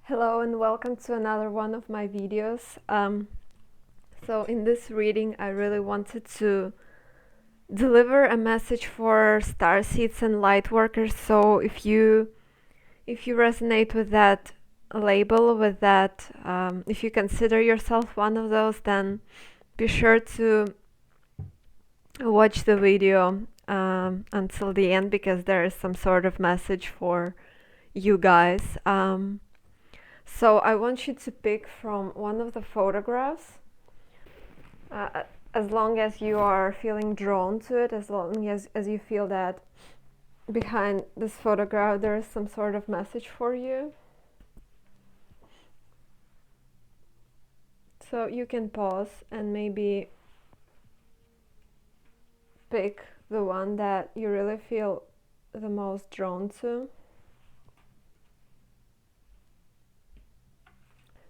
Hello and welcome to another one of my videos. So in this reading I really wanted to deliver a message for starseeds and light workers. So if you resonate with that label, with that, if you consider yourself one of those, then be sure to watch the video until the end, because there is some sort of message for you guys. So I want you to pick from one of the photographs, as long as you are feeling drawn to it, as long as you feel that behind this photograph there is some sort of message for you. So you can pause and maybe pick the one that you really feel the most drawn to.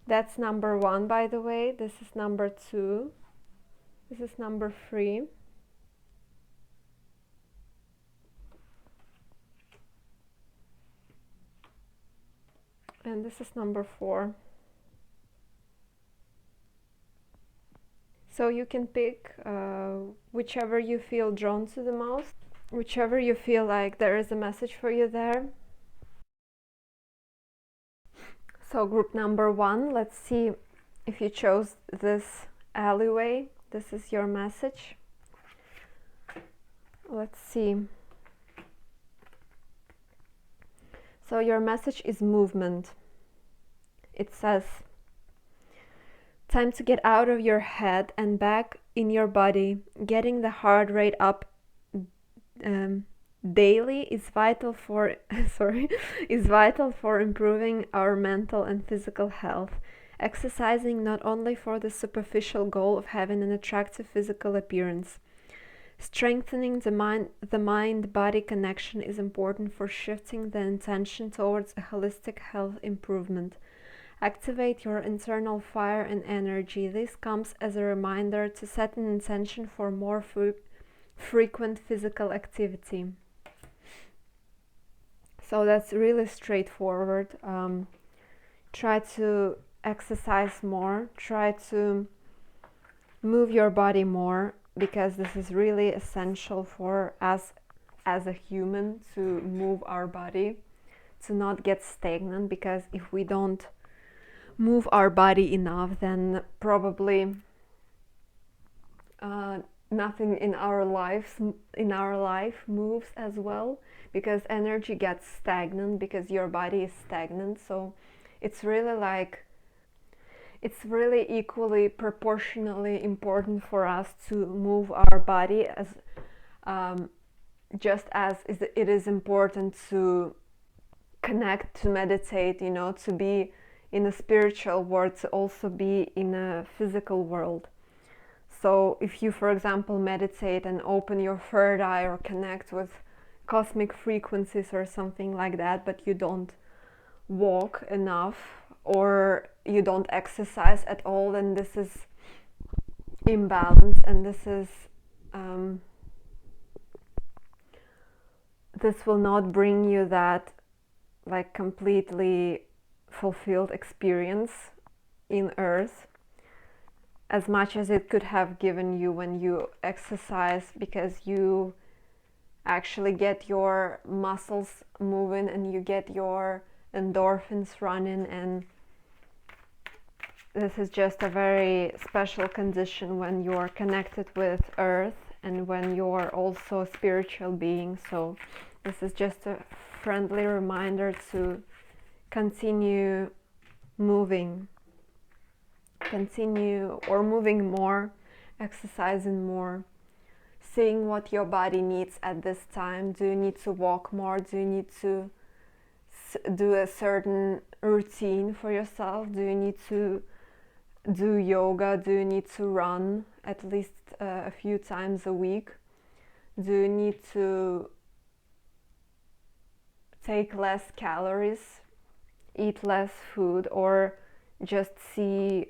That's number 1, by the way. This is number 2. This is number 3. And this is number 4. So you can pick whichever you feel drawn to the most, whichever you feel like there is a message for you there. So group number 1, let's see if you chose this alleyway. This is your message. Let's see. So your message is movement. It says, time to get out of your head and back in your body. Getting the heart rate up daily is vital for improving our mental and physical health. Exercising not only for the superficial goal of having an attractive physical appearance. Strengthening the mind-body connection is important for shifting the intention towards a holistic health improvement. Activate your internal fire and energy. This comes as a reminder to set an intention for more frequent physical activity. So that's really straightforward. Try to exercise more, try to move your body more, because this is really essential for us as a human, to move our body, to not get stagnant, because if we don't move our body enough, then probably nothing in our life moves as well, because energy gets stagnant, because your body is stagnant. So it's really equally proportionally important for us to move our body, as just as it is important to connect, to meditate, to be in a spiritual world, to also be in a physical world. So if you, for example, meditate and open your third eye or connect with cosmic frequencies or something like that, but you don't walk enough or you don't exercise at all, then this is imbalance, and this will not bring you that completely fulfilled experience in earth as much as it could have given you when you exercise, because you actually get your muscles moving and you get your endorphins running, and this is just a very special condition when you're connected with earth and when you're also a spiritual being. So this is just a friendly reminder to continue moving more, exercising more, seeing what your body needs at this time. Do you need to walk more? Do you need to do a certain routine for yourself? Do you need to do yoga? Do you need to run at least a few times a week? Do you need to take less calories, eat less food, or just see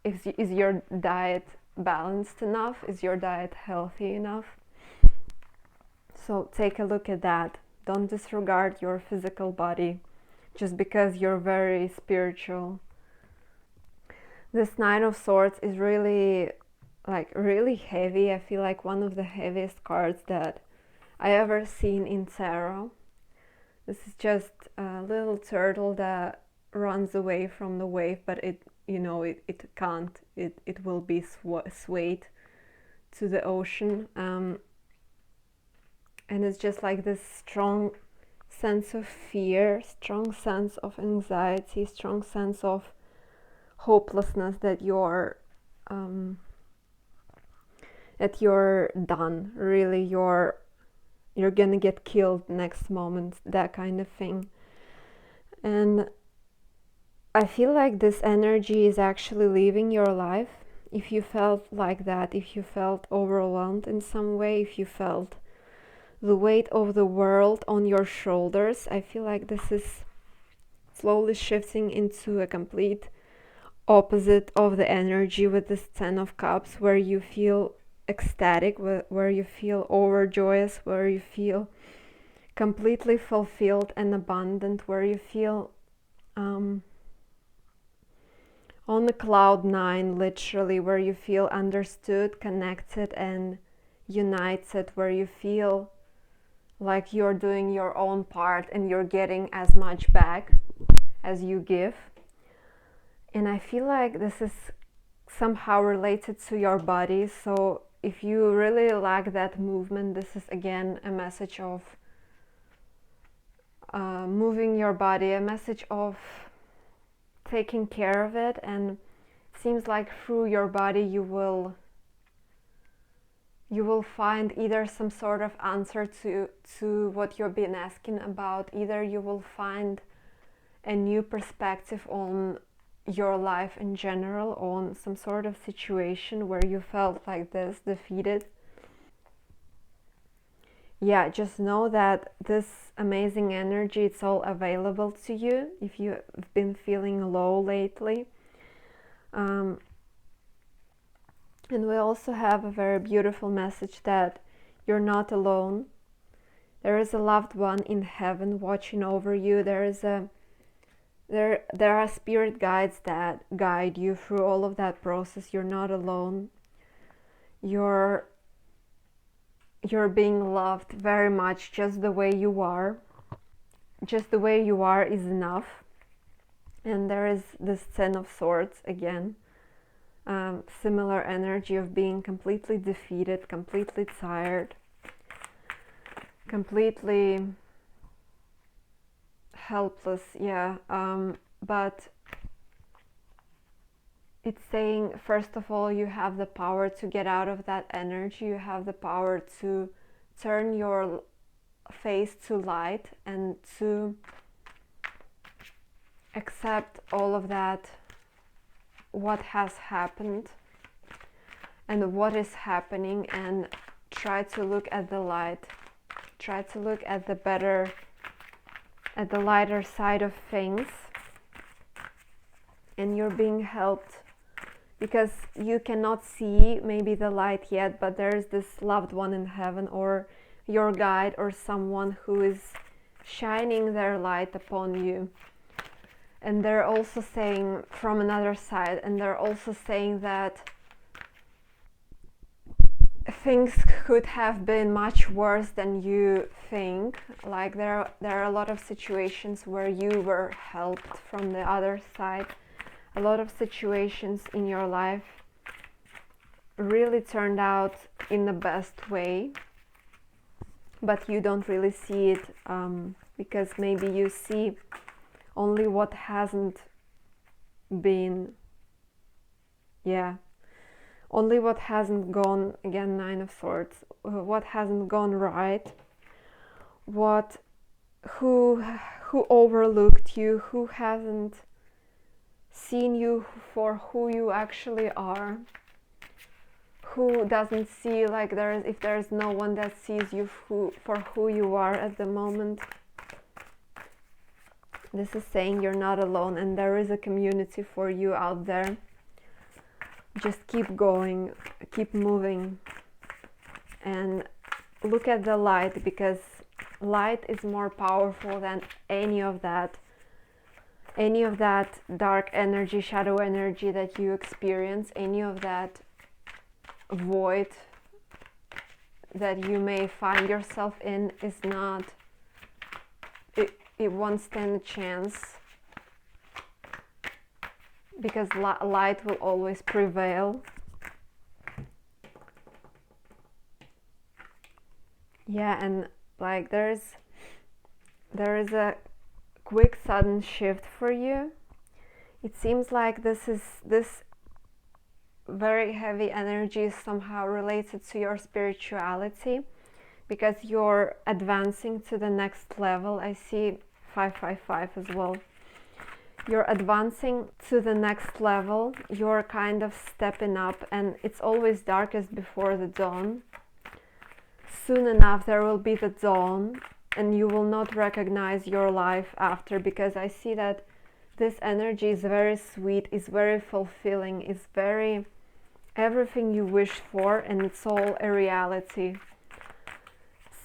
is your diet balanced enough? Is your diet healthy enough? So take a look at that. Don't disregard your physical body. just because you're very spiritual. This Nine of Swords is really, like, really heavy. I feel like one of the heaviest cards that I ever seen in tarot. This is just a little turtle that runs away from the wave, but it, it can't. It will be swayed to the ocean. And it's just like this strong sense of fear, strong sense of anxiety, strong sense of hopelessness that you're done. Really, you're gonna get killed next moment, that kind of thing. And I feel like this energy is actually leaving your life. If you felt like that, if you felt overwhelmed in some way, if you felt the weight of the world on your shoulders, I feel like this is slowly shifting into a complete opposite of the energy with this Ten of Cups, where you feel ecstatic, where you feel overjoyous, where you feel completely fulfilled and abundant, where you feel on the cloud nine, literally, where you feel understood, connected, and united, where you feel like you're doing your own part and you're getting as much back as you give. And I feel like this is somehow related to your body. So if you really lack that movement, this is again a message of moving your body, a message of taking care of it. And it seems like through your body you will find either some sort of answer to what you've been asking about, either you will find a new perspective on your life in general, on some sort of situation where you felt like this, defeated. Yeah, just know that this amazing energy, it's all available to you if you've been feeling low lately. And we also have a very beautiful message that you're not alone. There is a loved one in heaven watching over you. There are spirit guides that guide you through all of that process. You're not alone. You're being loved very much just the way you are. Just the way you are is enough. And there is this Ten of Swords again. Similar energy of being completely defeated, completely tired, completely helpless, yeah. But it's saying, first of all, you have the power to get out of that energy. You have the power to turn your face to light and to accept all of that, what has happened and what is happening, and try to look at the light. Try to look at the better, at the lighter side of things. And you're being helped because you cannot see maybe the light yet, but there is this loved one in heaven, or your guide, or someone who is shining their light upon you. And they're also saying from another side, and they're also saying that things could have been much worse than you think. Like there are a lot of situations where you were helped from the other side. A lot of situations in your life really turned out in the best way, but you don't really see it because maybe you see only what hasn't been, only what hasn't gone, again, Nine of Swords, what hasn't gone right, who overlooked you, who hasn't seen you for who you actually are, who doesn't see, like if there's no one that sees you for who you are at the moment. This is saying you're not alone and there is a community for you out there. Just keep going, keep moving, and look at the light, because light is more powerful than any of that any of that dark energy, shadow energy that you experience, any of that void that you may find yourself in, is not, it won't stand a chance, because light will always prevail. Yeah, and like there is a quick sudden shift for you. It seems like this very heavy energy is somehow related to your spirituality, because you're advancing to the next level. I see 555 as well. You're advancing to the next level. You're kind of stepping up, and it's always darkest before the dawn. Soon enough there will be the dawn, and you will not recognize your life after, because I see that this energy is very sweet, is very fulfilling, is very everything you wish for, and it's all a reality.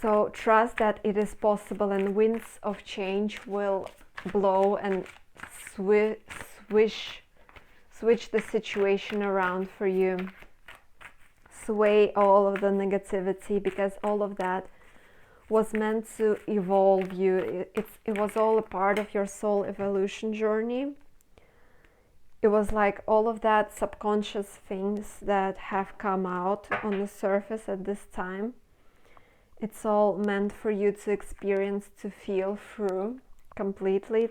So trust that it is possible, and winds of change will blow and switch the situation around for you, sway all of the negativity, because all of that was meant to evolve you. It was all a part of your soul evolution journey. It was like all of that subconscious things that have come out on the surface at this time. It's all meant for you to experience, to feel through completely,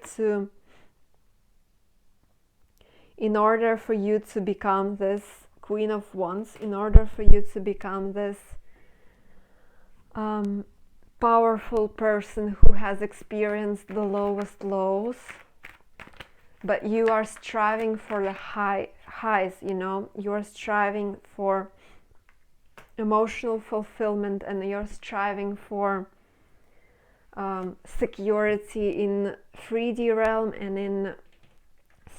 in order for you to become this Queen of Wands, in order for you to become this powerful person who has experienced the lowest lows, but you are striving for the highs, you know, you are striving for emotional fulfillment, and you're striving for security in 3D realm and in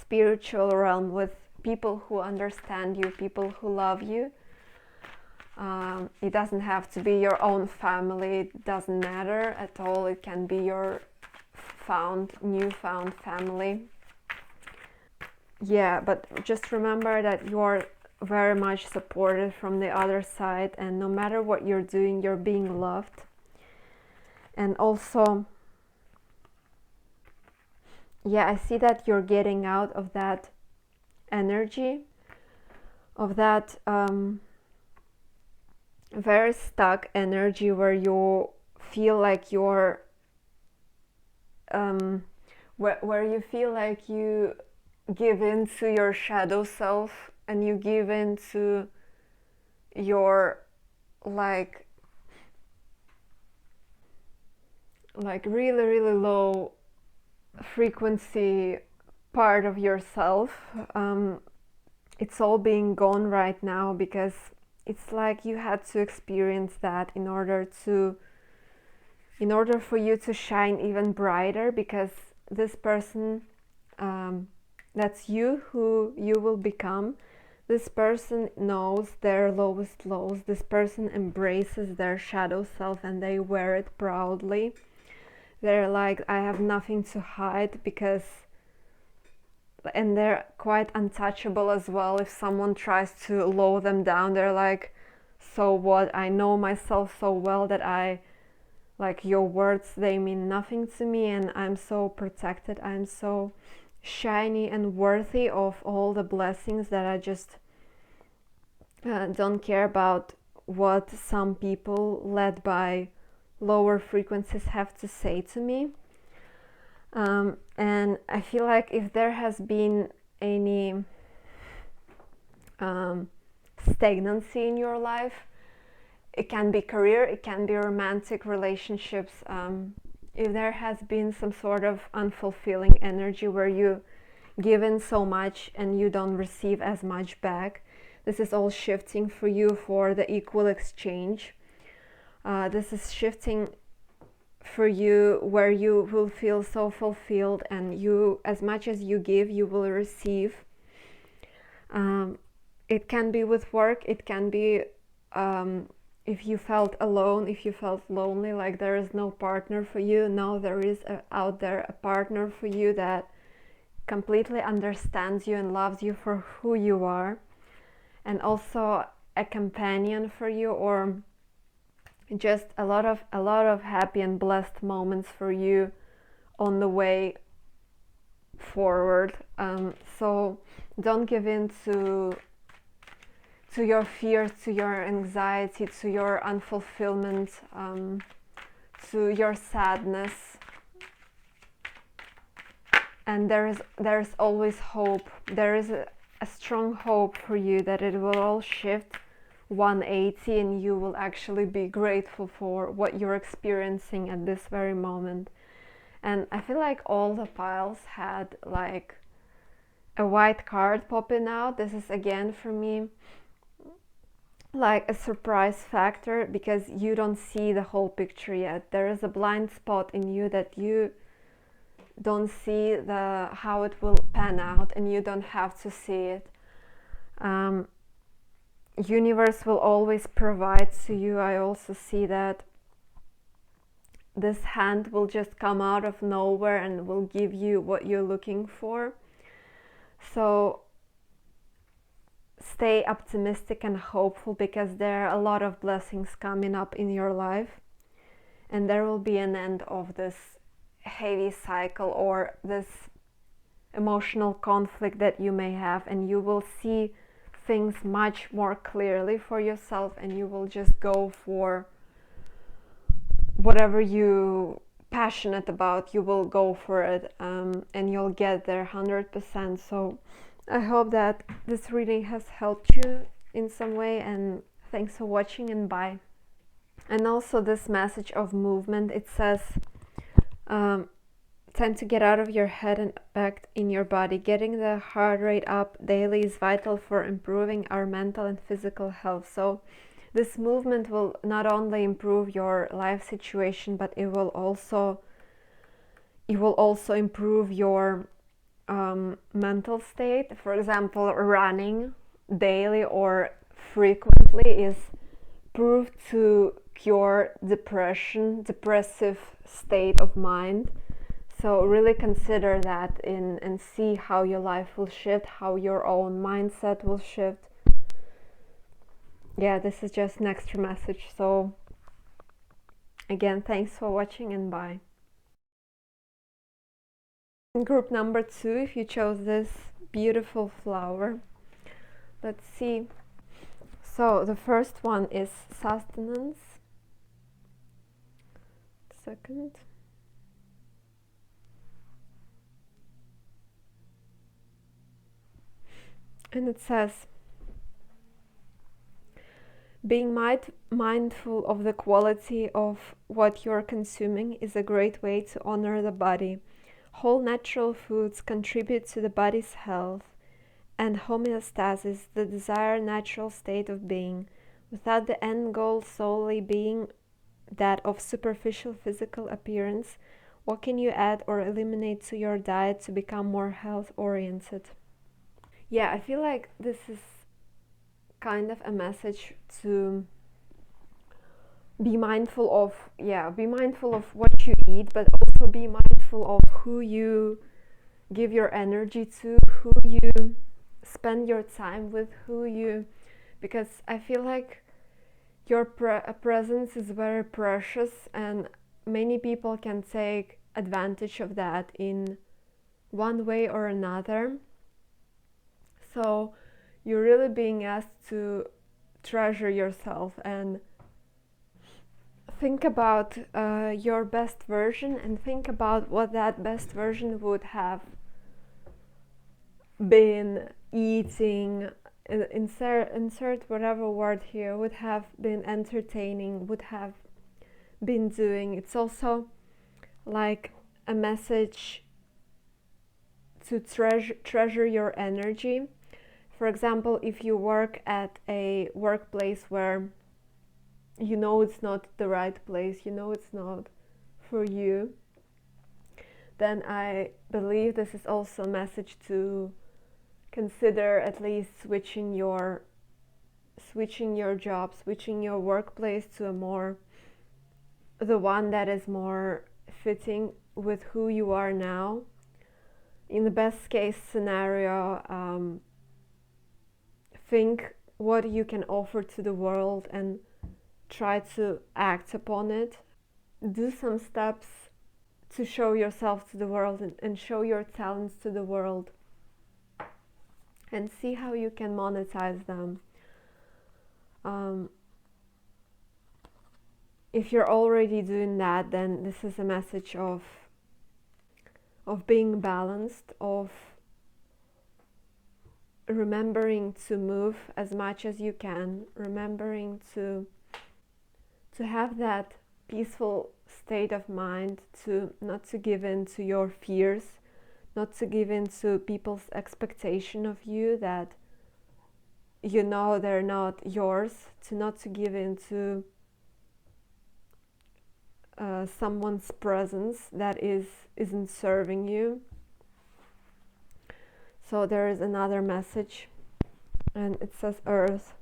spiritual realm, with people who understand you, people who love you. It doesn't have to be your own family, it doesn't matter at all. It can be your newfound family. Yeah, but just remember that you're very much supported from the other side, and no matter what you're doing, you're being loved. And also, yeah, I see that you're getting out of that energy, of that very stuck energy where you feel like you're where you feel like you give in to your shadow self, and you give in to your like really low frequency part of yourself. It's all being gone right now, because it's like you had to experience that in order for you to shine even brighter, because this person, that's you, who you will become. This person knows their lowest lows. This person embraces their shadow self, and they wear it proudly. They're like, I have nothing to hide, and they're quite untouchable as well. If someone tries to lower them down, they're like, so what? I know myself so well that your words, they mean nothing to me, and I'm so protected. I'm so shiny and worthy of all the blessings that I just don't care about what some people led by lower frequencies have to say to me. And I feel like if there has been any stagnancy in your life, it can be career, it can be romantic relationships, if there has been some sort of unfulfilling energy where you give in so much and you don't receive as much back, this is all shifting for you for the equal exchange. This is shifting for you where you will feel so fulfilled, and you, as much as you give, you will receive. It can be with work, it can be if you felt alone, if you felt lonely, like there is no partner for you. Now there is out there a partner for you that completely understands you and loves you for who you are, and also a companion for you, or just a lot of happy and blessed moments for you on the way forward. So don't give in to your fears, to your anxiety, to your unfulfillment, to your sadness. And there's always hope. There is a strong hope for you that it will all shift 180 and you will actually be grateful for what you're experiencing at this very moment. And I feel like all the piles had like a white card popping out. This is again for me like a surprise factor, because you don't see the whole picture yet. There is a blind spot in you that you don't see how it will pan out, and you don't have to see it. Universe will always provide to you. I also see that this hand will just come out of nowhere and will give you what you're looking for. So stay optimistic and hopeful, because there are a lot of blessings coming up in your life, and there will be an end of this heavy cycle or this emotional conflict that you may have, and you will see things much more clearly for yourself, and you will just go for whatever you passionate about. You will go for it, and you'll get there 100%. So I hope that this reading has helped you in some way, and thanks for watching, and bye. And also this message of movement, it says time to get out of your head and back in your body. Getting the heart rate up daily is vital for improving our mental and physical health. So this movement will not only improve your life situation, but it will also improve your mental state. For example, running daily or frequently is proved to cure depressive state of mind. So really consider that and see how your life will shift, how your own mindset will shift. Yeah, this is just an extra message. So again, thanks for watching, and bye. Group number 2, if you chose this beautiful flower, let's see. So the first one is sustenance. Second. And it says, being mindful of the quality of what you're consuming is a great way to honor the body. Whole natural foods contribute to the body's health and homeostasis, the desired natural state of being, without the end goal solely being that of superficial physical appearance. What can you add or eliminate to your diet to become more health-oriented? Yeah, I feel like this is kind of a message to be mindful of what you eat, but also be mindful of who you give your energy to, who you spend your time with, because I feel like your presence is very precious, and many people can take advantage of that in one way or another. So you're really being asked to treasure yourself and think about your best version, and think about what that best version would have been eating. Insert whatever word here, would have been entertaining, would have been doing. It's also like a message to treasure your energy. For example, if you work at a workplace where you know it's not the right place, you know it's not for you, then I believe this is also a message to consider at least switching your job, switching your workplace to the one that is more fitting with who you are now. in the best case scenario, think what you can offer to the world and try to act upon it. Do some steps to show yourself to the world and show your talents to the world, and see how you can monetize them. If you're already doing that, then this is a message of being balanced, of remembering to move as much as you can, remembering to have that peaceful state of mind, to not to give in to your fears, not to give in to people's expectation of you that you know they're not yours, to not to give in to someone's presence that isn't serving you. So there is another message, and it says Earth.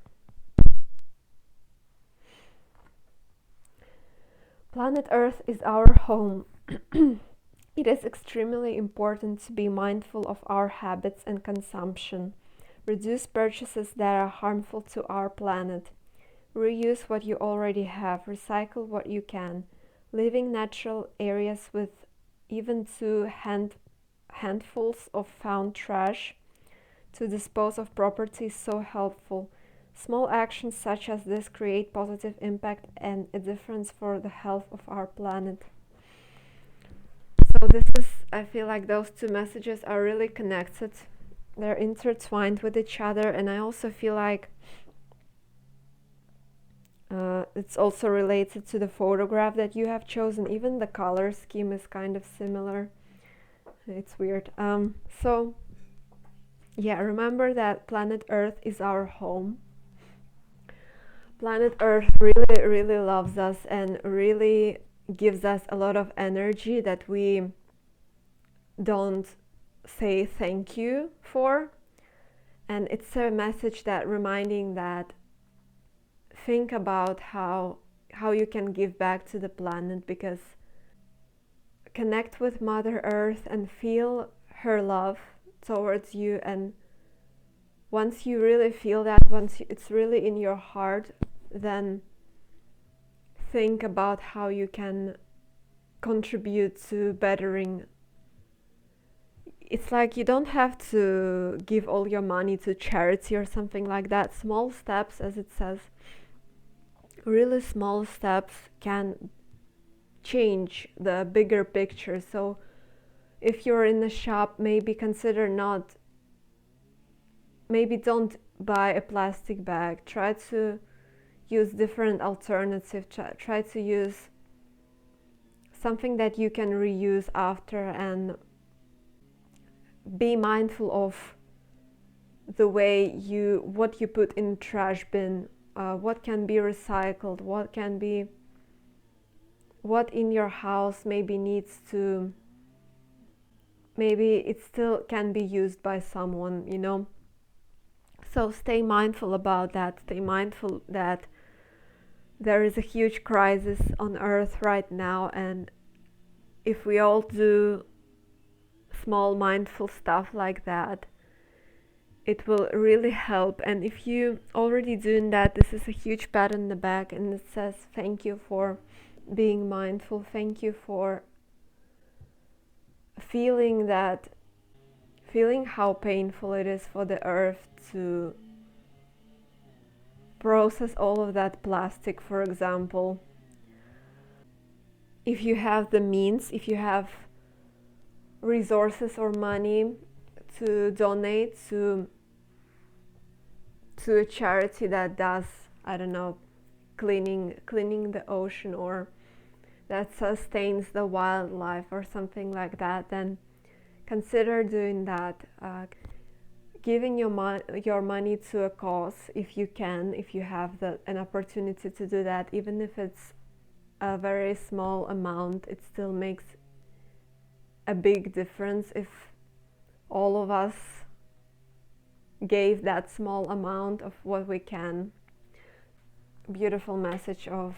Planet Earth is our home. It is extremely important to be mindful of our habits and consumption. Reduce purchases that are harmful to our planet. Reuse what you already have. Recycle what you can. Living natural areas with even 2 handfuls of found trash to dispose of property is so helpful. Small actions such as this create positive impact and a difference for the health of our planet. So I feel like those two messages are really connected. They're intertwined with each other, and I also feel like it's also related to the photograph that you have chosen. Even the color scheme is kind of similar. It's weird. So yeah, remember that planet Earth is our home. Planet Earth really, really loves us and really gives us a lot of energy that we don't say thank you for. And it's a message that reminding that think about how you can give back to the planet, because connect with Mother Earth and feel her love towards you. And once you really feel that, it's really in your heart, then think about how you can contribute to bettering. It's like you don't have to give all your money to charity or something like that. Small steps, as it says, really small steps can change the bigger picture. So if you're in the shop, maybe don't buy a plastic bag. Try to use different alternatives. Try to use something that you can reuse after, and be mindful of the way what you put in trash bin, what can be recycled, what in your house maybe it still can be used by someone, So stay mindful about that. Stay mindful that there is a huge crisis on Earth right now, and if we all do small mindful stuff like that, it will really help. And if you already doing that, this is a huge pat on the back, and it says thank you for being mindful. Thank you for feeling how painful it is for the Earth to process all of that plastic, for example. If you have the means, if you have resources or money to donate to a charity that does, I don't know, cleaning the ocean, or that sustains the wildlife or something like that, then consider doing that. Giving your money to a cause, if you can, if you have an opportunity to do that, even if it's a very small amount, it still makes a big difference if all of us gave that small amount of what we can. Beautiful message of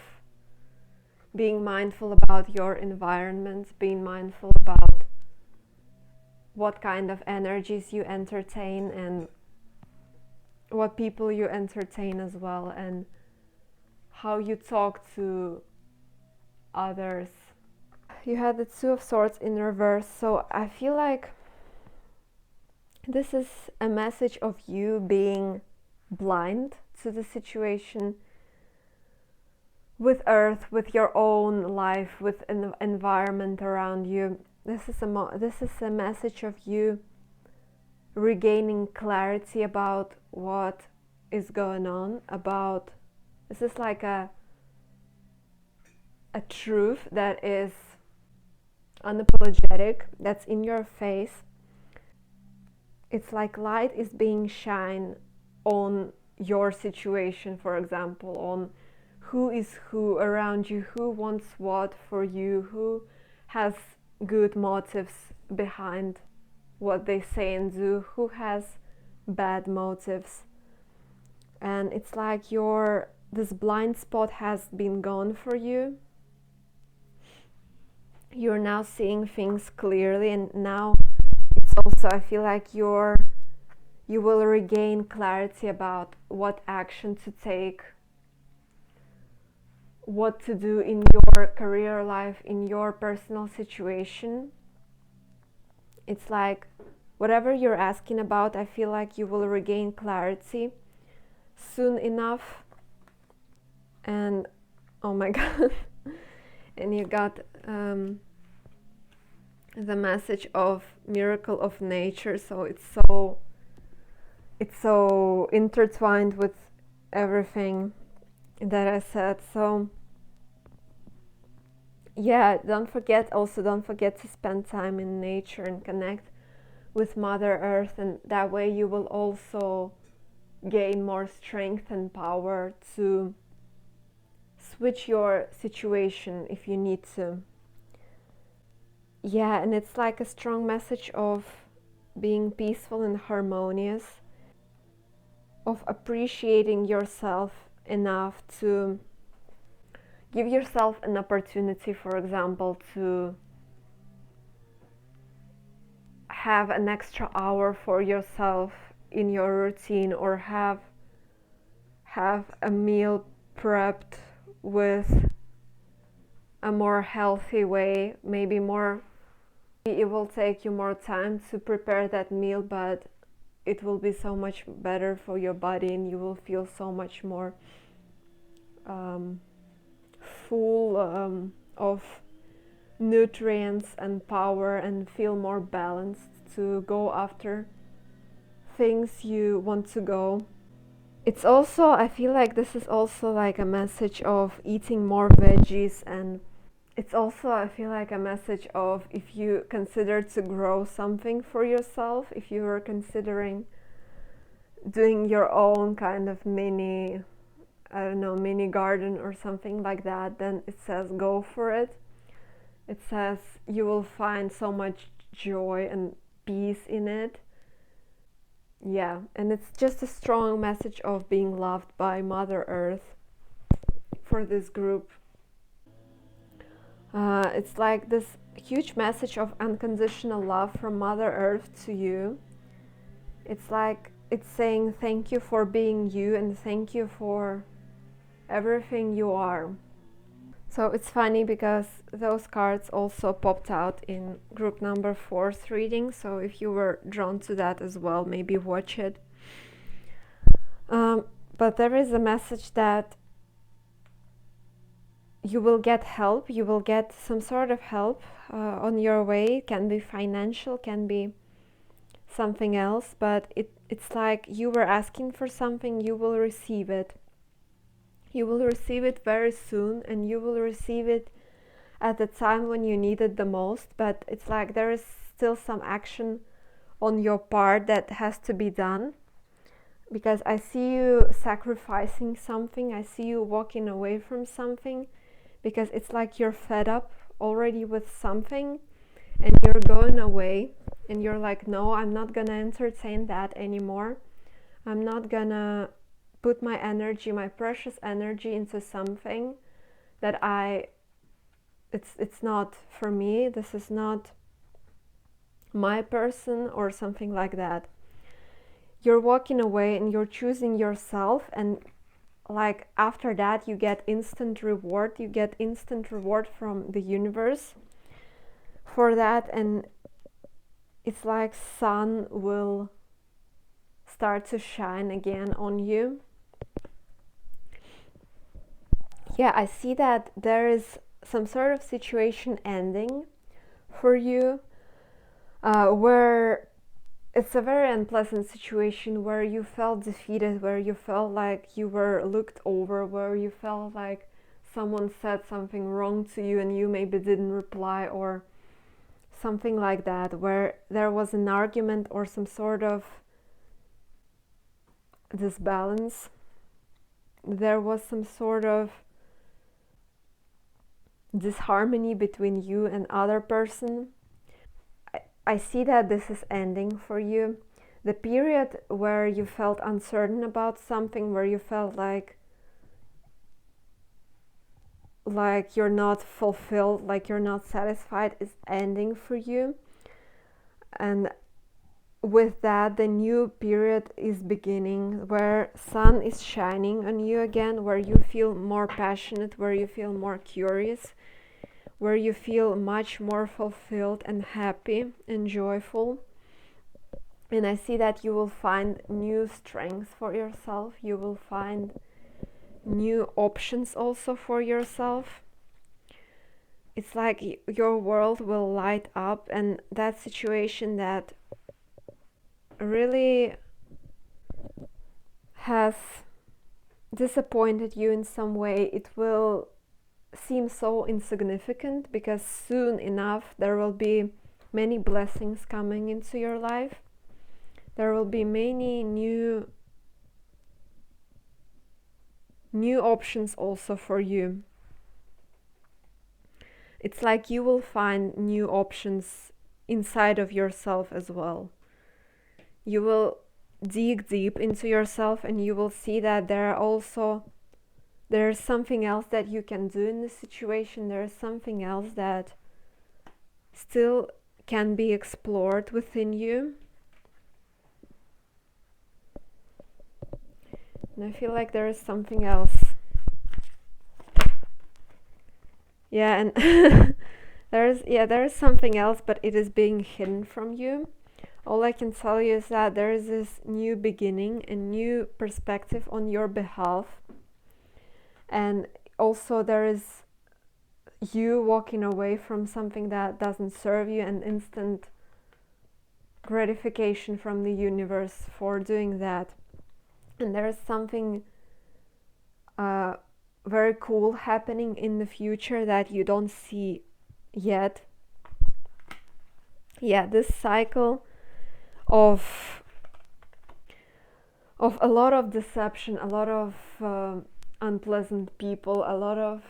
being mindful about your environment, being mindful about what kind of energies you entertain and what people you entertain as well, and how you talk to others. You had the Two of Swords in reverse, so I feel like this is a message of you being blind to the situation with Earth, with your own life, with an environment around you. This is a message of you regaining clarity about what is going on. About this is like a truth that is unapologetic, that's in your face. It's like light is being shined on your situation, for example, on who is who around you, who wants what for you, who has good motives behind what they say and do, who has bad motives. And it's like this blind spot has been gone for you. You're now seeing things clearly, and now it's also, I feel like you will regain clarity about what action to take, what to do in your career life, in your personal situation. It's like whatever you're asking about, I feel like you will regain clarity soon enough. And oh my god. And you got the message of miracle of nature, so it's so intertwined with everything that I said. So yeah, don't forget to spend time in nature and connect with Mother Earth, and that way you will also gain more strength and power to switch your situation if you need to. Yeah, and it's like a strong message of being peaceful and harmonious, of appreciating yourself enough to give yourself an opportunity, for example, to have an extra hour for yourself in your routine, or have a meal prepped with a more healthy way. Maybe it will take you more time to prepare that meal, but it will be so much better for your body, and you will feel so much more full of nutrients and power, and feel more balanced to go after things you want to go. It's also, I feel like this is also like a message of eating more veggies, and it's also, I feel like, a message of, if you consider to grow something for yourself, if you are considering doing your own kind of mini garden or something like that, then it says go for it. It says you will find so much joy and peace in it. Yeah, and it's just a strong message of being loved by Mother Earth for this group. It's like this huge message of unconditional love from Mother Earth to you. It's like it's saying thank you for being you, and thank you for everything you are. So it's funny because those cards also popped out in group number 4's reading, so if you were drawn to that as well, maybe watch it. But there is a message that you will get help, you will get some sort of help on your way. It can be financial, can be something else, but it's like you were asking for something, you will receive it. You will receive it very soon, and you will receive it at the time when you need it the most, but it's like there is still some action on your part that has to be done, because I see you sacrificing something, I see you walking away from something, because it's like you're fed up already with something, and you're going away, and you're like, no, I'm not gonna entertain that anymore. I'm not gonna put my energy, my precious energy, into something that it's not for me. This is not my person or something like that. You're walking away and you're choosing yourself, and like after that you get instant reward. You get instant reward from the universe for that, and it's like sun will start to shine again on you. Yeah, I see that there is some sort of situation ending for you, where it's a very unpleasant situation, where you felt defeated, where you felt like you were looked over, where you felt like someone said something wrong to you and you maybe didn't reply, or something like that, where there was an argument or some sort of disbalance. There was some sort of disharmony between you and other person. I see that this is ending for you. The period where you felt uncertain about something, where you felt like you're not fulfilled, like you're not satisfied, is ending for you. And with that, the new period is beginning, where sun is shining on you again, where you feel more passionate, where you feel more curious, where you feel much more fulfilled and happy and joyful. And I see that you will find new strengths for yourself. You will find new options also for yourself. It's like your world will light up, and that situation that really has disappointed you in some way, it will seem so insignificant, because soon enough there will be many blessings coming into your life. There will be many new options also for you. It's like you will find new options inside of yourself as well. You will dig deep into yourself and you will see that there's something else that you can do in this situation. There's something else that still can be explored within you. And I feel like there is something else. Yeah, and there is something else, but it is being hidden from you. All I can tell you is that there is this new beginning, a new perspective on your behalf. And also there is you walking away from something that doesn't serve you, and instant gratification from the universe for doing that. And there is something very cool happening in the future that you don't see yet. Yeah, this cycle of a lot of deception, a lot of unpleasant people, a lot of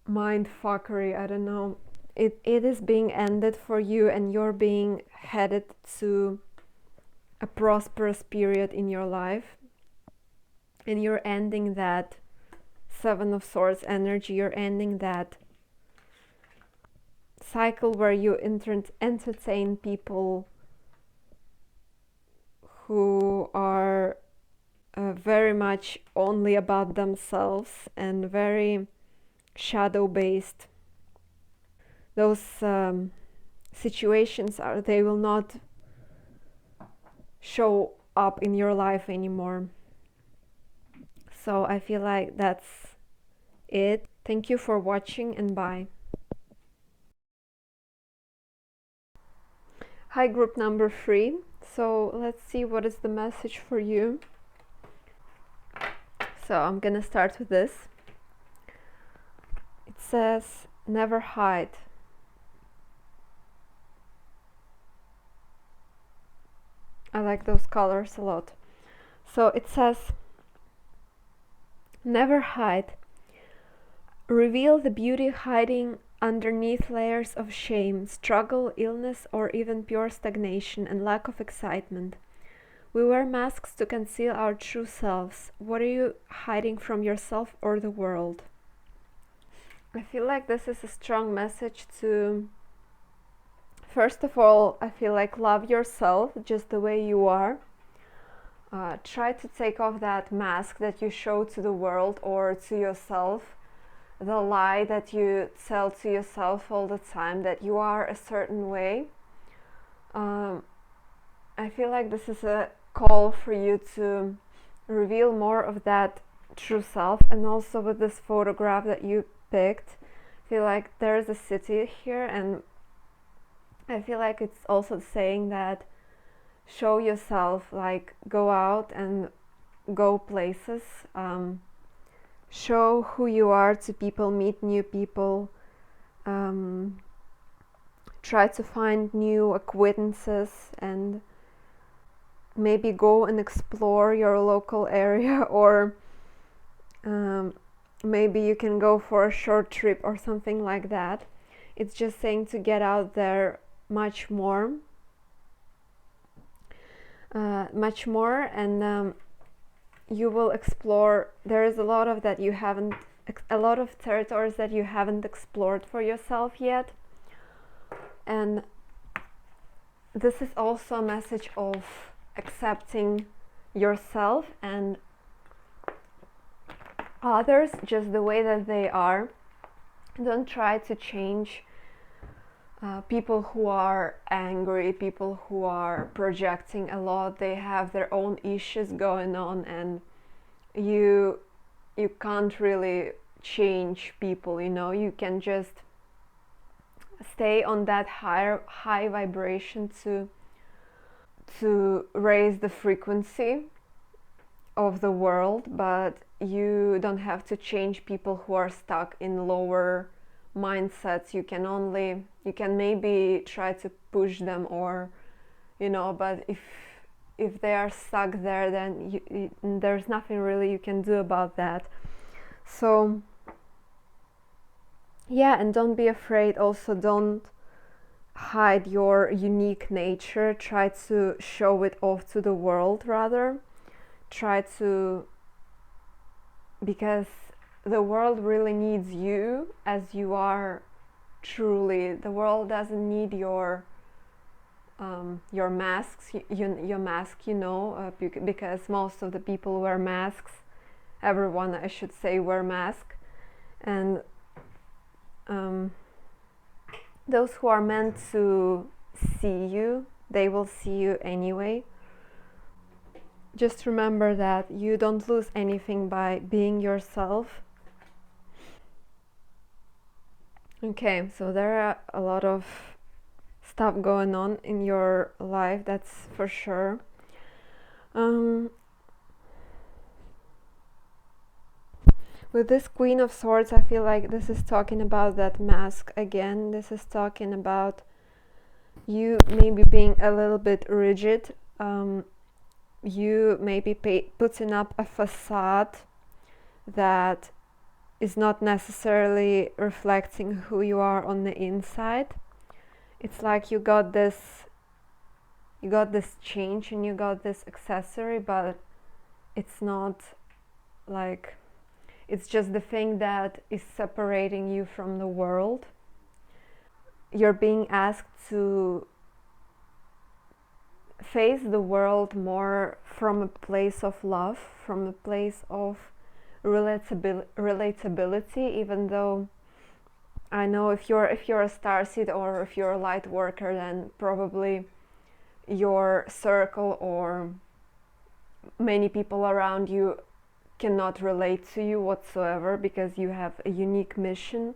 mind fuckery, I don't know. It is being ended for you, and you're being headed to a prosperous period in your life. And you're ending that Seven of Swords energy. You're ending that cycle where you entertain people who are very much only about themselves and very shadow based. Those situations they will not show up in your life anymore. So I feel like that's it. Thank you for watching, and bye. Hi, group number 3. So let's see what is the message for you. So I'm gonna start with this. It says, never hide. I like those colors a lot. So it says, never hide. Reveal the beauty hiding underneath layers of shame, struggle, illness, or even pure stagnation and lack of excitement. We wear masks to conceal our true selves. What are you hiding from yourself or the world? I feel like this is a strong message to first of all, I feel like love yourself just the way you are. Try to take off that mask that you show to the world or to yourself, the lie that you tell to yourself all the time that you are a certain way. I feel like this is a call for you to reveal more of that true self. And also with this photograph that you picked, I feel like there is a city here, and I feel like it's also saying that show yourself, like go out and go places, show who you are to people, meet new people, try to find new acquaintances, and maybe go and explore your local area, or maybe you can go for a short trip or something like that. It's just saying to get out there much more, and you will explore. There is a lot of that you haven't, a lot of territories that you haven't explored for yourself yet. And this is also a message of accepting yourself and others just the way that they are. Don't try to change people who are angry, people who are projecting a lot. They have their own issues going on, and you can't really change people, you know. You can just stay on that high vibration to raise the frequency of the world, but you don't have to change people who are stuck in lower mindsets. You can maybe try to push them, or you know, but if they are stuck there, then there's nothing really you can do about that. So yeah, and don't be afraid. Also, don't hide your unique nature. Try to show it off to the world, rather. Try to, because the world really needs you as you are truly. The world doesn't need your masks, your mask, you know, because most of the people wear masks. Everyone, I should say, wear masks, and those who are meant to see you, they will see you anyway. Just remember that you don't lose anything by being yourself. Okay, so there are a lot of stuff going on in your life, that's for sure. With this Queen of Swords, I feel like this is talking about that mask again. This is talking about you maybe being a little bit rigid. You maybe putting up a facade that is not necessarily reflecting who you are on the inside. It's like you got this change and you got this accessory, but it's not like, it's just the thing that is separating you from the world. You're being asked to face the world more from a place of love, from a place of relatability, even though I know if you're a starseed or if you're a light worker, then probably your circle or many people around you cannot relate to you whatsoever because you have a unique mission.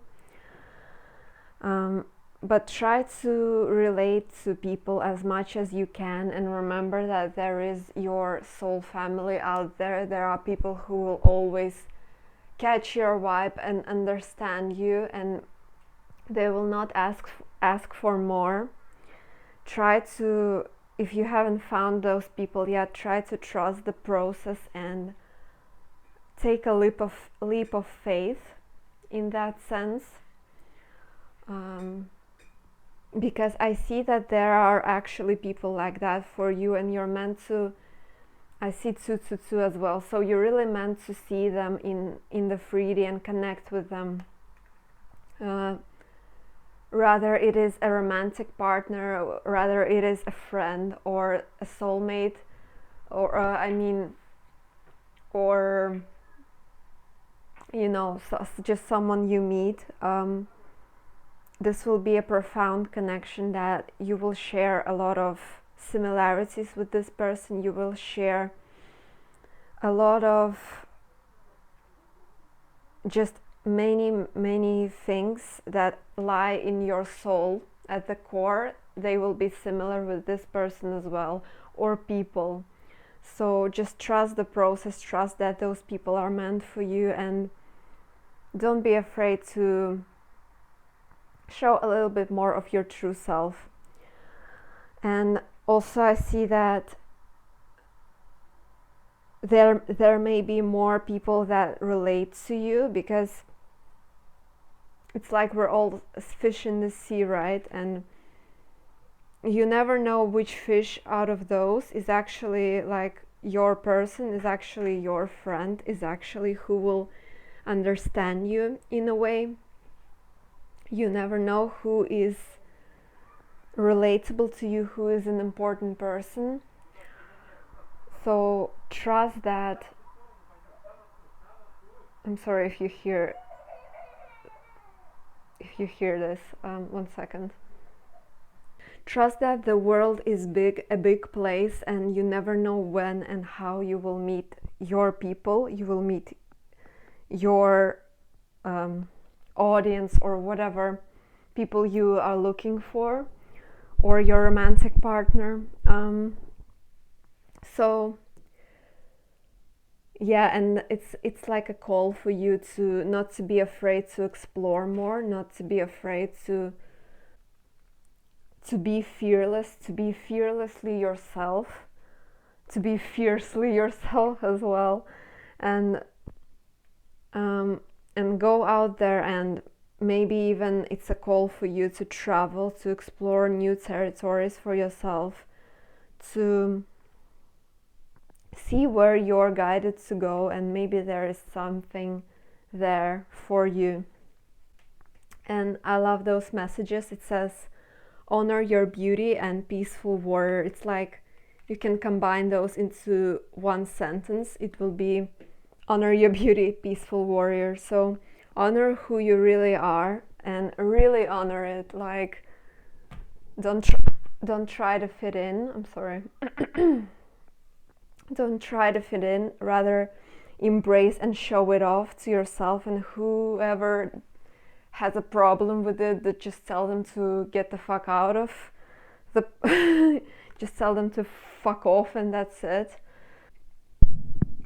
But try to relate to people as much as you can, and remember that there is your soul family out there. There are people who will always catch your vibe and understand you, and they will not ask for more. Try to, if you haven't found those people yet, try to trust the process and take a leap of faith in that sense. Because I see that there are actually people like that for you, and you're meant to, I see 222 as well, so you're really meant to see them in the 3D and connect with them. rather it is a romantic partner, rather it is a friend or a soulmate, or or just someone you meet. This will be a profound connection that you will share a lot of similarities with this person. You will share a lot of just many things that lie in your soul at the core. They will be similar with this person as well, or people. So just trust the process, trust that those people are meant for you, and don't be afraid to show a little bit more of your true self. And also I see that there may be more people that relate to you, because it's like we're all fish in the sea, right? And you never know which fish out of those is actually like your person, is actually your friend, is actually who will understand you in a way. You never know who is relatable to you, who is an important person. So trust that. I'm sorry if you hear this. 1 second. Trust that the world is a big place, and you never know when and how you will meet your people. You will meet your audience, or whatever people you are looking for, or your romantic partner. So yeah, and it's like a call for you to not to be afraid to explore more, not to be afraid to be fearless, to be fearlessly yourself, to be fiercely yourself as well, and go out there, and maybe even it's a call for you to travel, to explore new territories for yourself, to see where you're guided to go, and maybe there is something there for you. And I love those messages. It says, honor your beauty and peaceful warrior. It's like you can combine those into one sentence. It will be honor your beauty, peaceful warrior. So honor who you really are, and really honor it. Like don't try to fit in. I'm sorry. Don't try to fit in, rather embrace and show it off to yourself, and whoever has a problem with it, that just tell them to get the fuck out of the just tell them to fuck off, and that's it.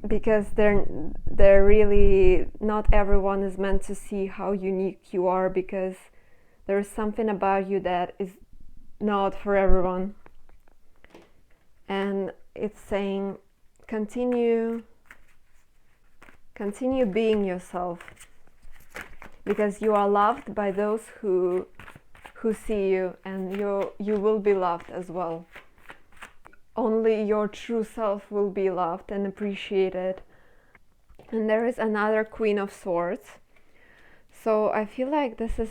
Because they're really, not everyone is meant to see how unique you are, because there is something about you that is not for everyone. And it's saying continue being yourself, because you are loved by those who see you, and you will be loved as well. Only your true self will be loved and appreciated. And there is another Queen of Swords. So I feel like this is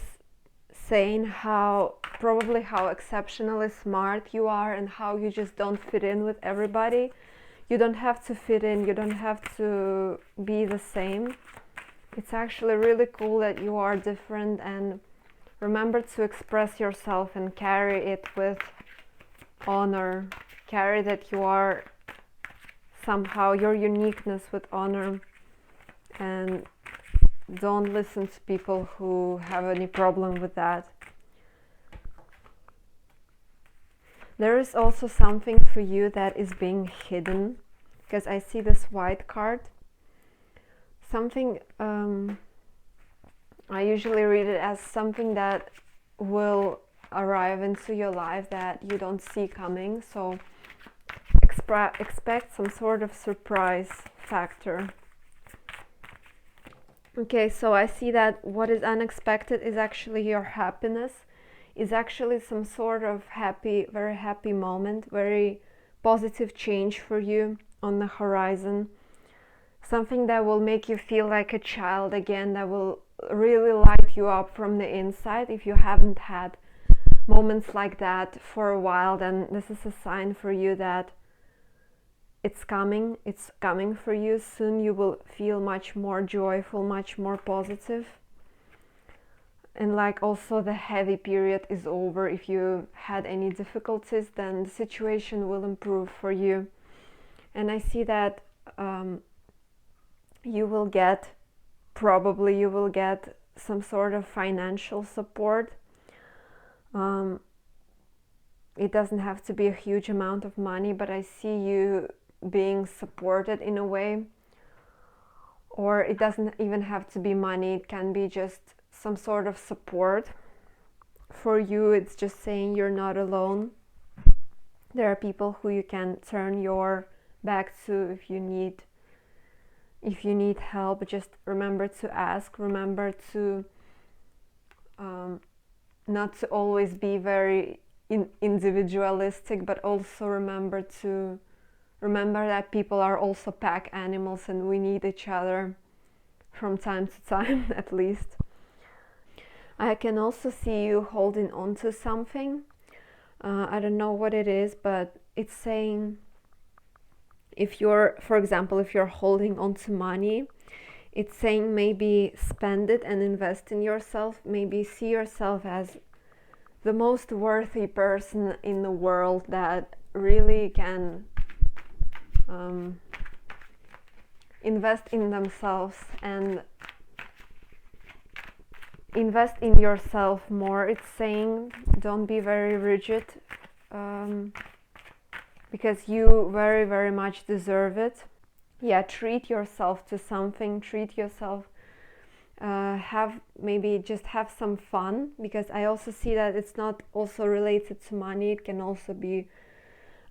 saying probably how exceptionally smart you are, and how you just don't fit in with everybody. You don't have to fit in, you don't have to be the same. It's actually really cool that you are different, and remember to express yourself and carry it with honor. Carry that you are somehow, your uniqueness, with honor, and don't listen to people who have any problem with that. There is also something for you that is being hidden, because I see this white card. Something, I usually read it as something that will arrive into your life that you don't see coming. So expect some sort of surprise factor. Okay, so I see that what is unexpected is actually your happiness, is actually some sort of very happy moment, very positive change for you on the horizon. Something that will make you feel like a child again, that will really light you up from the inside. If you haven't had moments like that for a while, then this is a sign for you that it's coming for you. Soon you will feel much more joyful, much more positive. And like also the heavy period is over. If you had any difficulties, then the situation will improve for you. And I see that you will get some sort of financial support. It doesn't have to be a huge amount of money, but I see you being supported in a way. Or it doesn't even have to be money, it can be just some sort of support for you. It's just saying you're not alone. There are people who you can turn your back to if you need help. Just remember to ask, remember to not to always be very individualistic, but also remember that people are also pack animals and we need each other from time to time at least. I can also see you holding on to something. I don't know what it is, but it's saying for example, if you're holding on to money, it's saying maybe spend it and invest in yourself. Maybe see yourself as the most worthy person in the world that really can invest in themselves and invest in yourself more. It's saying don't be very rigid, because you very, very much deserve it. Yeah, treat yourself to something, treat yourself, have some fun, because I also see that it's not also related to money. It can also be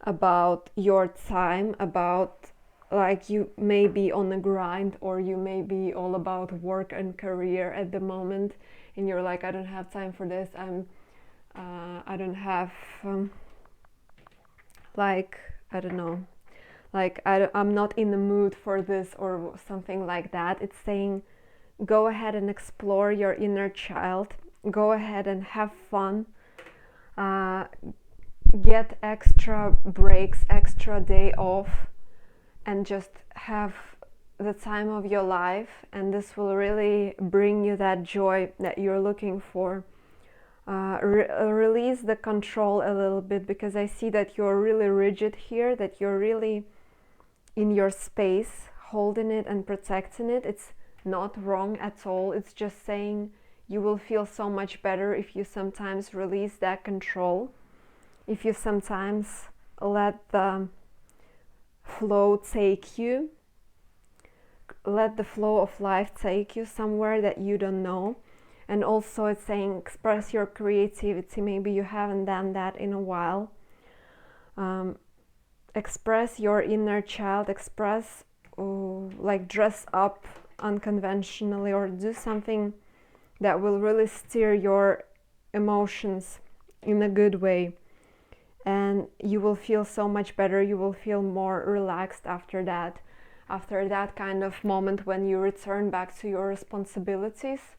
about your time, about like you may be on a grind, or you may be all about work and career at the moment, and you're like, I don't have time for this. I'm not in the mood for this or something like that. It's saying go ahead and explore your inner child, go ahead and have fun, get extra breaks, extra day off, and just have the time of your life, and this will really bring you that joy that you're looking for. Release the control a little bit, because I see that you're really rigid here, that you're really in your space, holding it and protecting it. It's not wrong at all. It's just saying you will feel so much better if you sometimes release that control, if you sometimes let the flow take you, let the flow of life take you somewhere that you don't know. And also it's saying express your creativity. Maybe you haven't done that in a while. Express your inner child, like dress up unconventionally, or do something that will really steer your emotions in a good way, and you will feel so much better. You will feel more relaxed after that kind of moment when you return back to your responsibilities.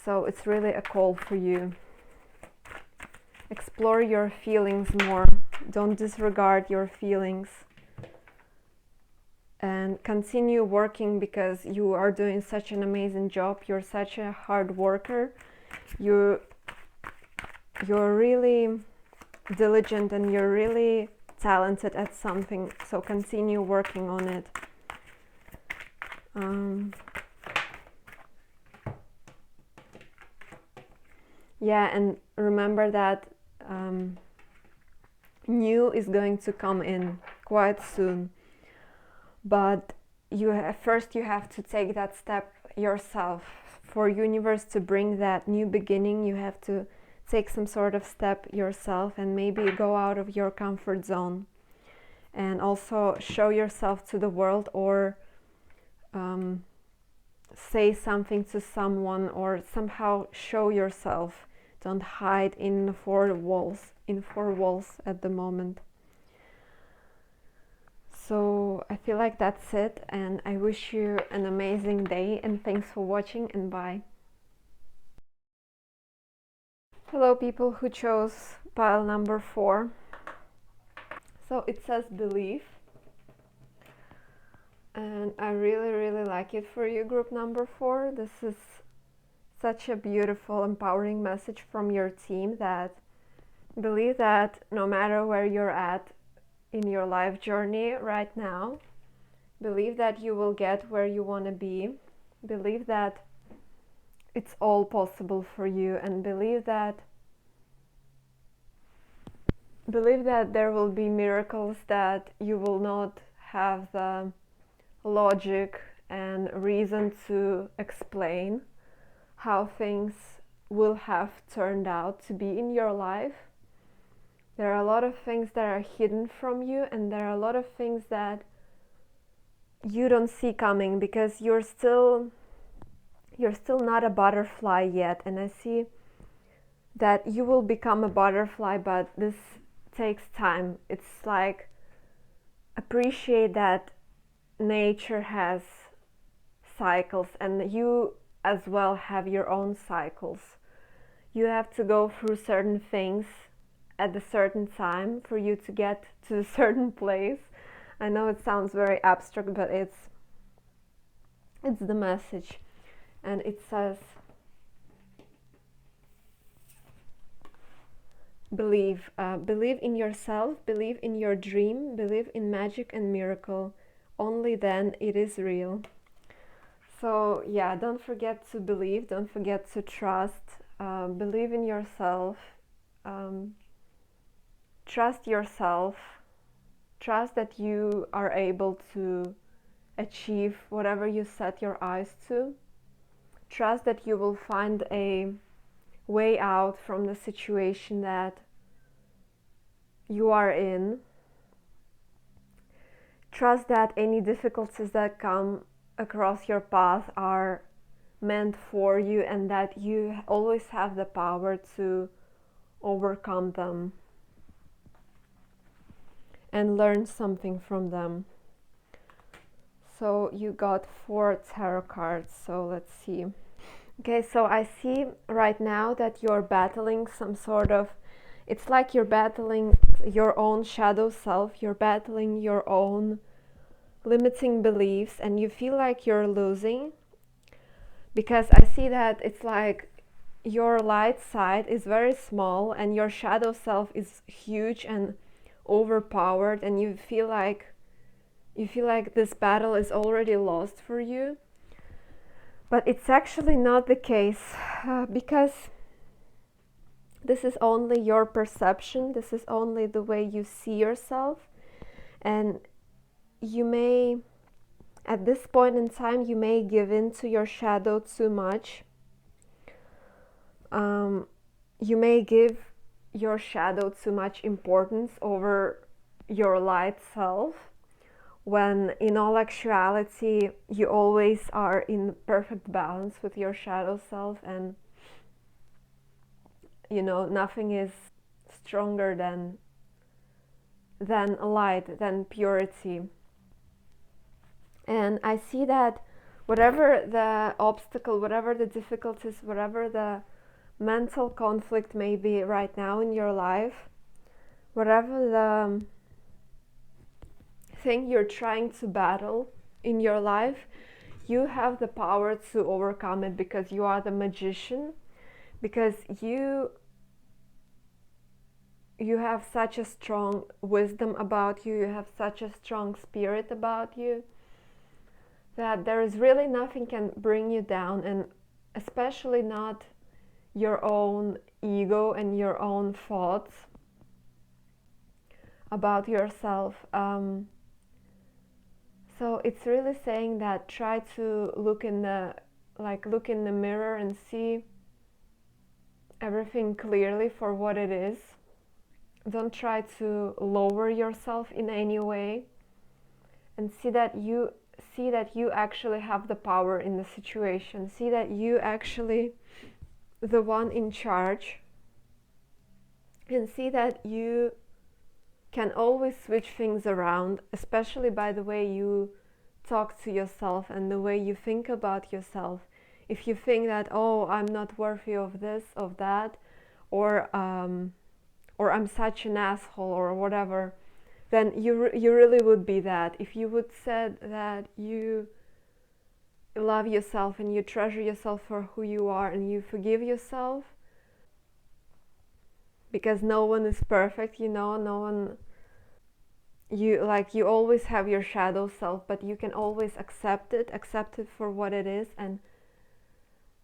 So it's really a call for you. Explore your feelings more. Don't disregard your feelings. And continue working, because you are doing such an amazing job. You're such a hard worker. You're really diligent, and you're really talented at something. So continue working on it. Yeah, and remember that new is going to come in quite soon. But first you have to take that step yourself. For universe to bring that new beginning, you have to take some sort of step yourself, and maybe go out of your comfort zone, and also show yourself to the world, or say something to someone, or somehow show yourself. Don't hide in four walls at the moment. So I feel like that's it, and I wish you an amazing day, and thanks for watching, and bye. Hello people who chose pile number 4. So it says believe, and I really like it for you, group number 4. This is such a beautiful, empowering message from your team that believe that no matter where you're at in your life journey right now, believe that you will get where you want to be, believe that it's all possible for you, and believe that there will be miracles that you will not have the logic and reason to explain how things will have turned out to be in your life. There are a lot of things that are hidden from you, and there are a lot of things that you don't see coming because you're still not a butterfly yet. And I see that you will become a butterfly, but this takes time. It's like, appreciate that nature has cycles, and you as well have your own cycles. You have to go through certain things at a certain time for you to get to a certain place. I know it sounds very abstract, but it's the message. And it says, believe in yourself, believe in your dream, believe in magic and miracle. Only then it is real. So yeah, don't forget to believe, don't forget to trust, believe in yourself, trust yourself, trust that you are able to achieve whatever you set your eyes to. Trust that you will find a way out from the situation that you are in. Trust that any difficulties that come across your path are meant for you, and that you always have the power to overcome them and learn something from them. So you got 4 tarot cards, so let's see. Okay, so I see right now that you're battling some sort of, it's like you're battling your own shadow self, you're battling your own limiting beliefs, and you feel like you're losing, because I see that it's like your light side is very small and your shadow self is huge and overpowered, and you feel like this battle is already lost for you. But it's actually not the case, because this is only your perception, this is only the way you see yourself, and you may, at this point in time, you may give in to your shadow too much. You may give your shadow too much importance over your light self, when in all actuality you always are in perfect balance with your shadow self, and you know, nothing is stronger than light, than purity. And I see that whatever the obstacle, whatever the difficulties, whatever the mental conflict may be right now in your life, whatever the thing you're trying to battle in your life, you have the power to overcome it, because you are the magician, because you have such a strong wisdom about you, you have such a strong spirit about you, that there is really nothing can bring you down, and especially not your own ego and your own thoughts about yourself. So it's really saying that try to look in the mirror and see everything clearly for what it is. Don't try to lower yourself in any way, and see that you actually have the power in the situation. See that you actually the one in charge, and see that you can always switch things around, especially by the way you talk to yourself and the way you think about yourself. If you think that, oh, I'm not worthy of this, of that, or I'm such an asshole or whatever, then you really would be that. If you would said that you love yourself and you treasure yourself for who you are and you forgive yourself, because no one is perfect, no one, you always have your shadow self, but you can always accept it for what it is, and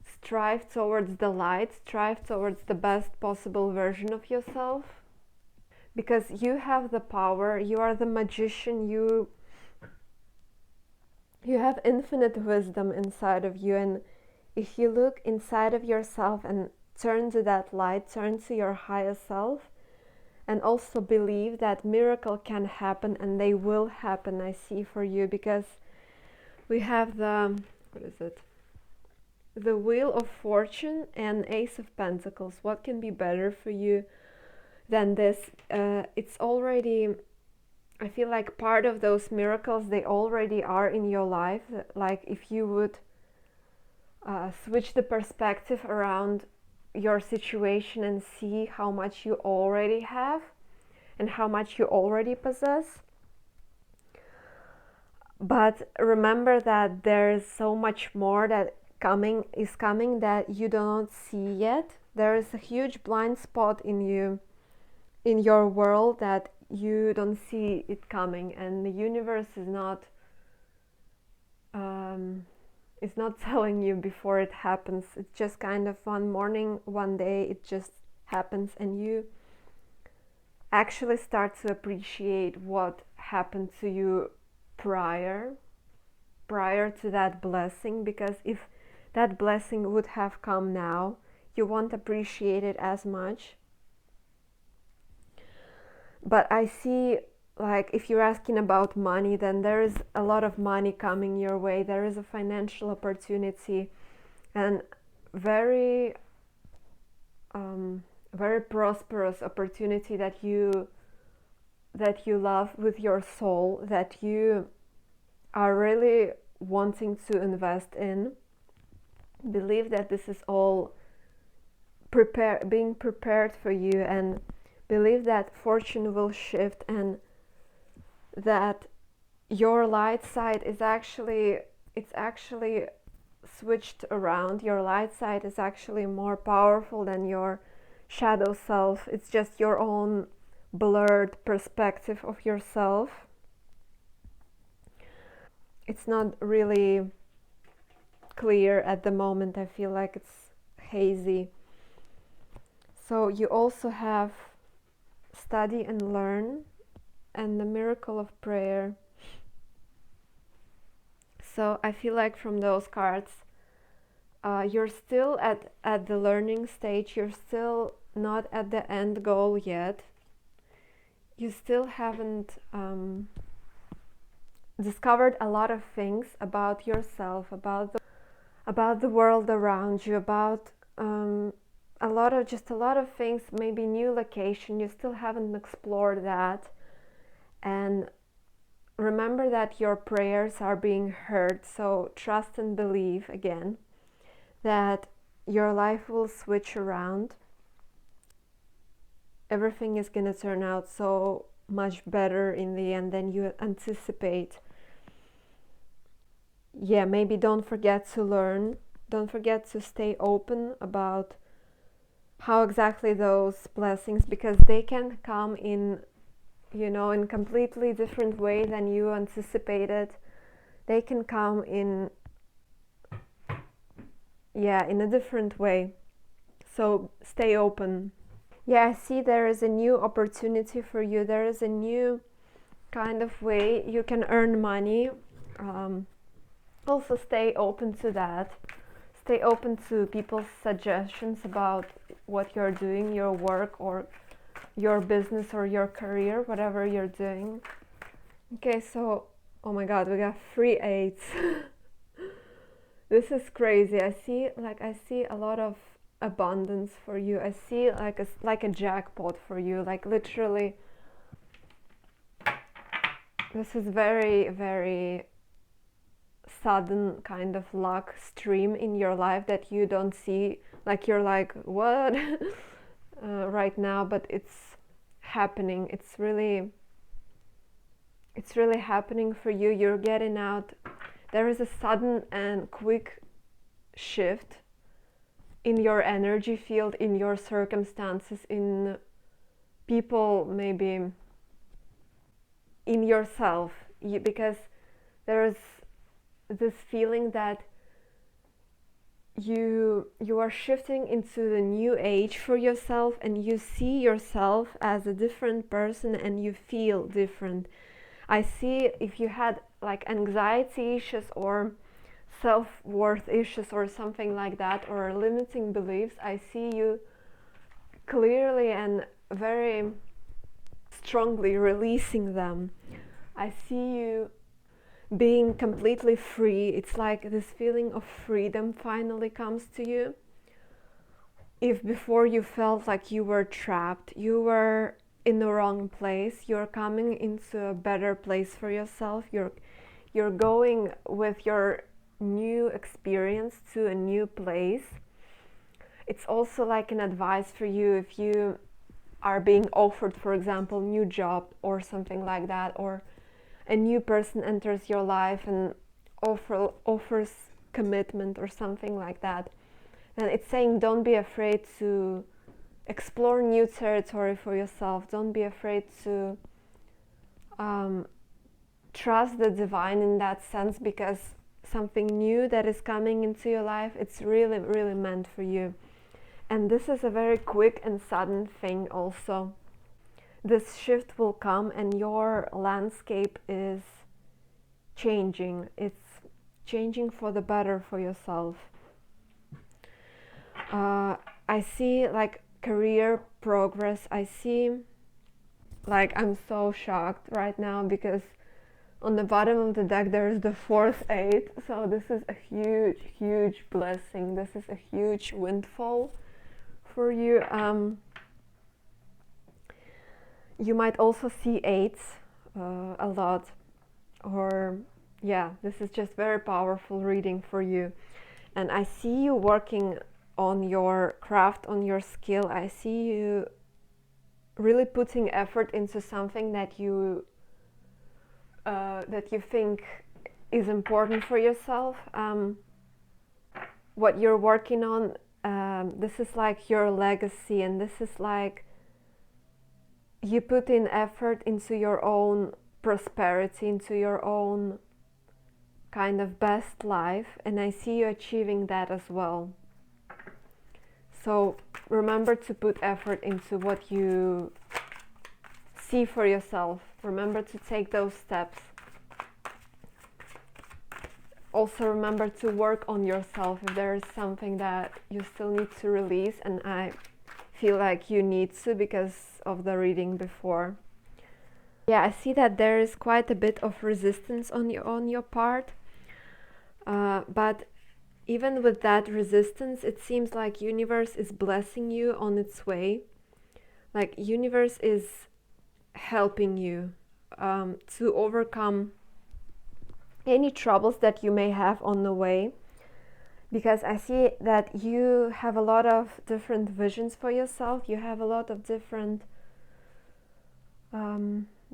strive towards the light, strive towards the best possible version of yourself, because you have the power, you are the magician, you have infinite wisdom inside of you. And if you look inside of yourself and turn to that light, turn to your higher self, and also believe that miracle can happen, and they will happen, I see for you, because we have the, what is it? The Wheel of Fortune and Ace of Pentacles. What can be better for you than this? It's already, I feel like part of those miracles, they already are in your life. Like if you would switch the perspective around your situation and see how much you already have and how much you already possess. But remember that there is so much more that is coming that you do not see yet. There is a huge blind spot in you, in your world, that you don't see it coming, and the universe is not telling you before it happens. It's just kind of one morning, one day, it just happens, and you actually start to appreciate what happened to you prior to that blessing, because if that blessing would have come now, you won't appreciate it as much. But I see, like, if you're asking about money, then there is a lot of money coming your way. There is a financial opportunity, and very very prosperous opportunity that you love with your soul, that you are really wanting to invest in. Believe that this is all being prepared for you, and believe that fortune will shift, and that your light side is actually switched around. Your light side is actually more powerful than your shadow self. It's just your own blurred perspective of yourself. It's not really clear at the moment. I feel like it's hazy. So you also have study and learn, and the miracle of prayer. So I feel like from those cards, you're still at the learning stage. You're still not at the end goal yet. You still haven't discovered a lot of things about yourself, about the world around you, about a lot of things, maybe new location. You still haven't explored that. And remember that your prayers are being heard. So trust and believe again that your life will switch around. Everything is going to turn out so much better in the end than you anticipate. Yeah, maybe don't forget to learn. Don't forget to stay open about how exactly those blessings, because they can come in, in completely different way than you anticipated. They can come in a different way. So stay open. Yeah, I see there is a new opportunity for you. There is a new kind of way you can earn money. Also stay open to that. Stay open to people's suggestions about what you're doing, your work or your business or your career, whatever you're doing. Okay, so, oh my god, we got 3 8s. This is crazy. I see a lot of abundance for you. I see like a jackpot for you, like literally this is very, very sudden kind of luck stream in your life that you don't see, like you're like, what? Right now, but it's happening. It's really happening for you. You're getting out. There is a sudden and quick shift in your energy field, in your circumstances, in people, maybe in yourself, because there's this feeling that you are shifting into the new age for yourself, and you see yourself as a different person and you feel different. I see if you had like anxiety issues or self-worth issues or something like that, or limiting beliefs, I see you clearly and very strongly releasing them. I see you being completely free. It's like this feeling of freedom finally comes to you. If before you felt like you were trapped, you were in the wrong place, you're coming into a better place for yourself. You're going with your new experience to a new place. It's also like an advice for you if you are being offered, for example, new job or something like that, or a new person enters your life and offers commitment or something like that. And it's saying, don't be afraid to explore new territory for yourself. Don't be afraid to trust the divine in that sense, because something new that is coming into your life, it's really, really meant for you. And this is a very quick and sudden thing also. This shift will come and your landscape is changing. It's changing for the better for yourself. I see like career progress. I see, like, I'm so shocked right now because on the bottom of the deck there is the 4th 8. So this is a huge, huge blessing. This is a huge windfall for you. You might also see 8s a lot, or yeah, this is just very powerful reading for you. And I see you working on your craft, on your skill. I see you really putting effort into something that you think is important for yourself. What you're working on, this is like your legacy, and this is like you put in effort into your own prosperity, into your own kind of best life, and I see you achieving that as well. So remember to put effort into what you see for yourself. Remember to take those steps. Also remember to work on yourself if there is something that you still need to release, and I feel like you need to because of the reading before. Yeah, I see that there is quite a bit of resistance on your part, but even with that resistance, it seems like universe is blessing you on its way. Like universe is helping you to overcome any troubles that you may have on the way, because I see that you have a lot of different visions for yourself. You have a lot of different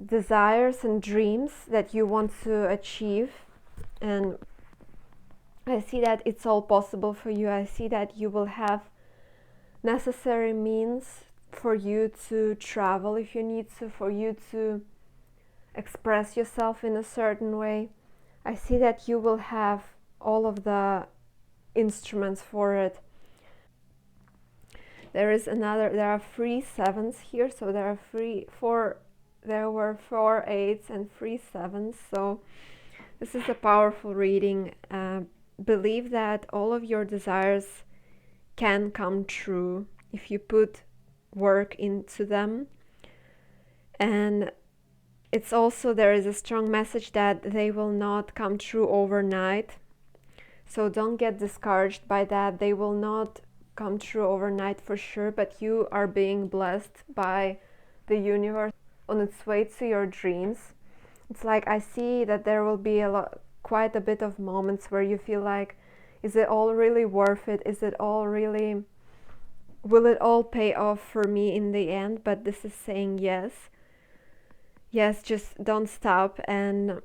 desires and dreams that you want to achieve, and I see that it's all possible for you. I see that you will have necessary means for you to travel if you need to, for you to express yourself in a certain way. I see that you will have all of the instruments for it. There are 3 7s here, so there were 4 8s and 3 7s. So this is a powerful reading. Believe that all of your desires can come true if you put work into them. And it's also, there is a strong message that they will not come true overnight. So don't get discouraged by that. They will not come true overnight for sure, but you are being blessed by the universe on its way to your dreams. It's like I see that there will be quite a bit of moments where you feel like, is it all really worth it? Is it all really, will it all pay off for me in the end? But this is saying yes. Yes, just don't stop and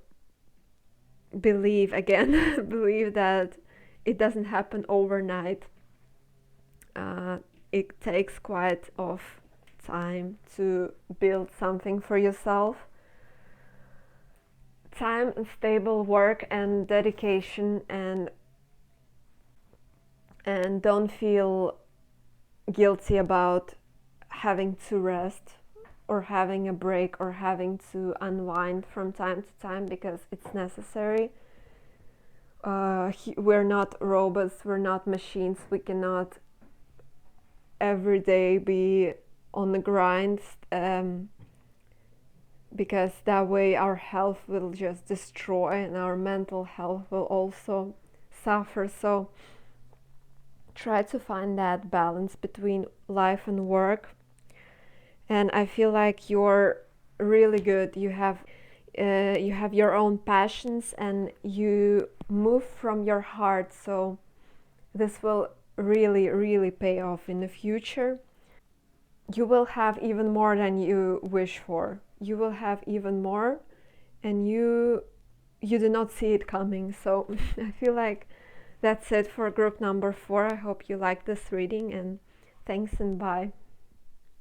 believe again. Believe that it doesn't happen overnight. It takes quite of time to build something for yourself. Time and stable work and dedication, and don't feel guilty about having to rest or having a break or having to unwind from time to time, because it's necessary. We're not robots, we're not machines. We cannot every day be on the grind, because that way our health will just destroy and our mental health will also suffer. So try to find that balance between life and work. And I feel like you're really good. You have your own passions and you move from your heart. So this will really, really pay off in the future. You will have even more than you wish for. You will have even more, and you do not see it coming. So I feel like that's it for group number 4. I hope you like this reading, and thanks and bye.